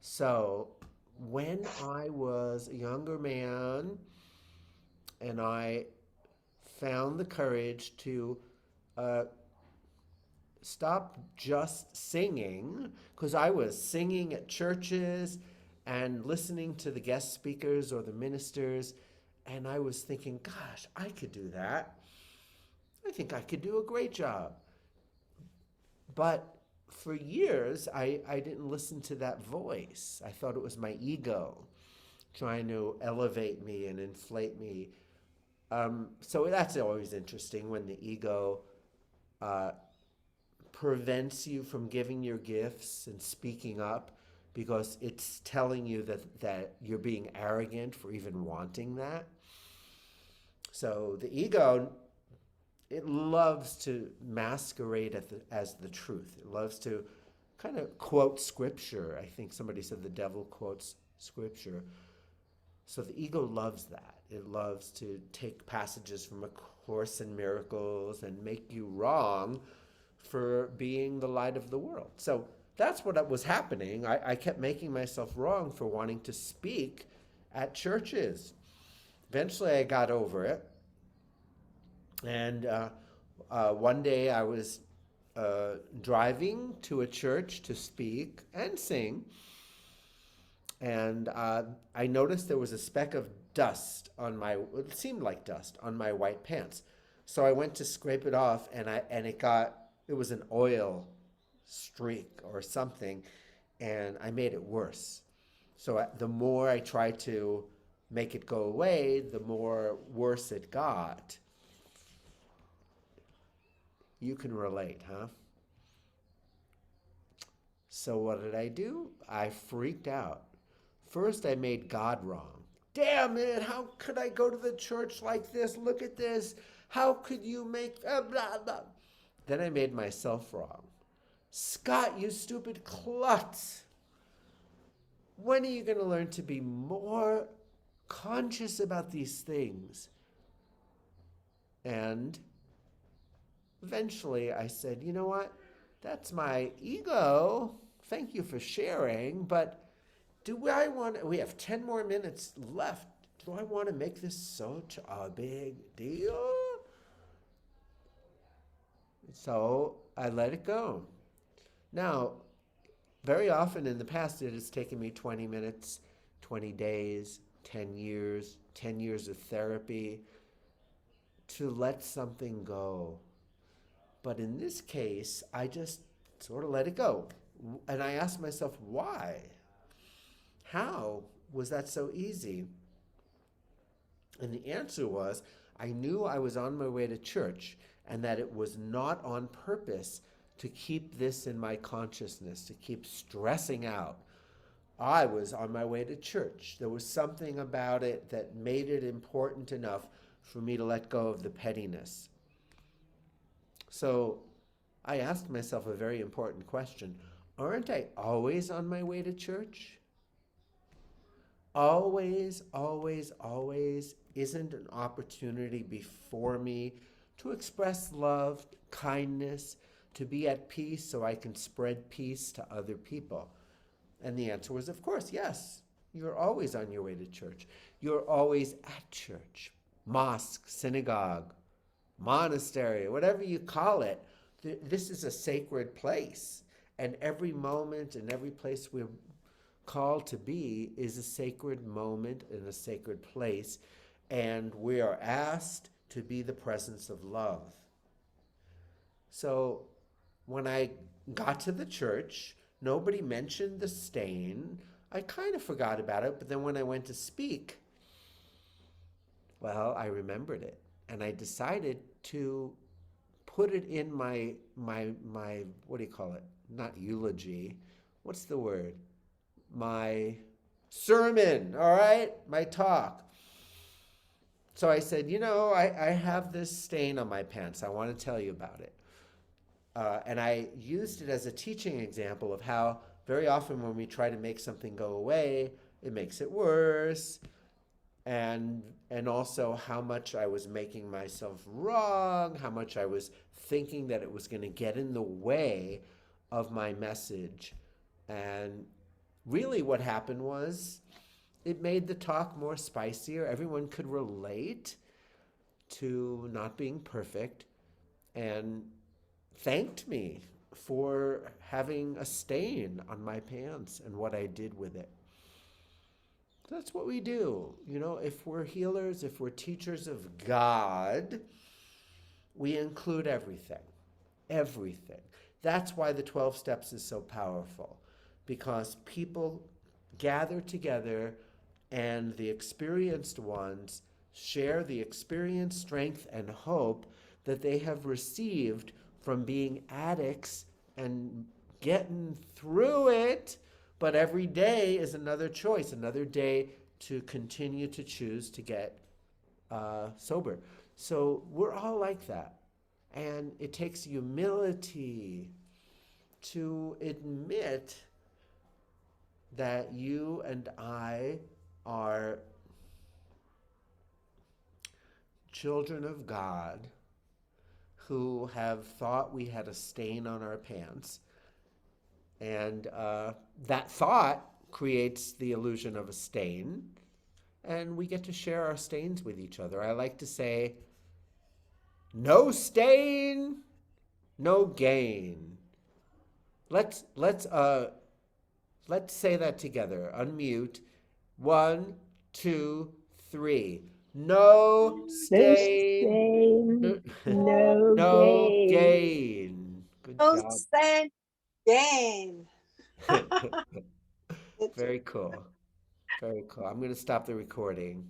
So, when I was a younger man and I found the courage to uh, stop just singing, because I was singing at churches and listening to the guest speakers or the ministers, and I was thinking, gosh, I could do that. I think I could do a great job. But for years, I didn't listen to that voice. I thought it was my ego trying to elevate me and inflate me. So that's always interesting when the ego uh, prevents you from giving your gifts and speaking up because it's telling you that you're being arrogant for even wanting that. So the ego, it loves to masquerade as the truth. It loves to kind of quote scripture. I think somebody said the devil quotes scripture. So the ego loves that. It loves to take passages from A Course in Miracles and make you wrong for being the light of the world. So that's what was happening. I kept making myself wrong for wanting to speak at churches. Eventually, I got over it. And one day I was driving to a church to speak and sing, and I noticed there was a speck of dust on my, it seemed like dust on my white pants. So I went to scrape it off, and it was an oil streak or something, and I made it worse. So the more I tried to make it go away, the more worse it got. You can relate, huh? So what did I do? I freaked out. First, I made God wrong. Damn it, how could I go to the church like this? Look at this. How could you make blah, blah. Then I made myself wrong. Scott, you stupid klutz. When are you going to learn to be more conscious about these things? And eventually I said, you know what? That's my ego. Thank you for sharing, but we have 10 more minutes left. Do I want to make this such a big deal? So I let it go. Now, very often in the past, it has taken me 20 minutes, 20 days, 10 years of therapy to let something go. But in this case, I just sort of let it go. And I asked myself, why? How was that so easy? And the answer was, I knew I was on my way to church and that it was not on purpose to keep this in my consciousness, to keep stressing out. I was on my way to church. There was something about it that made it important enough for me to let go of the pettiness. So I asked myself a very important question. Aren't I always on my way to church? Always, always, always isn't an opportunity before me to express love, kindness, to be at peace so I can spread peace to other people? And the answer was, of course, yes. You're always on your way to church. You're always at church, mosque, synagogue, monastery, whatever you call it. This is a sacred place. And every moment and every place we're called to be is a sacred moment and a sacred place. And we are asked to be the presence of love. So when I got to the church, nobody mentioned the stain. I kind of forgot about it, but then when I went to speak, well, I remembered it. And I decided to put it in my what do you call it? Not eulogy. What's the word? My sermon, all right? My talk. So I said, I have this stain on my pants. I want to tell you about it. And I used it as a teaching example of how very often when we try to make something go away, it makes it worse. And also how much I was making myself wrong, how much I was thinking that it was going to get in the way of my message. And really what happened was it made the talk more spicier. Everyone could relate to not being perfect and thanked me for having a stain on my pants and what I did with it. That's what we do. You know, if we're healers, if we're teachers of God, we include everything. Everything. That's why the 12 steps is so powerful, because people gather together and the experienced ones share the experience, strength, and hope that they have received from being addicts and getting through it. But every day is another choice, another day to continue to choose to get sober. So we're all like that. And it takes humility to admit that you and I are children of God who have thought we had a stain on our pants. And that thought creates the illusion of a stain. And we get to share our stains with each other. I like to say, no stain, no gain. Let's let's uh let's say that together. Unmute. One, two, three. No No stain, stain, no, no no gain. gain. Good No job. same game. Very cool. Very cool. I'm going to stop the recording.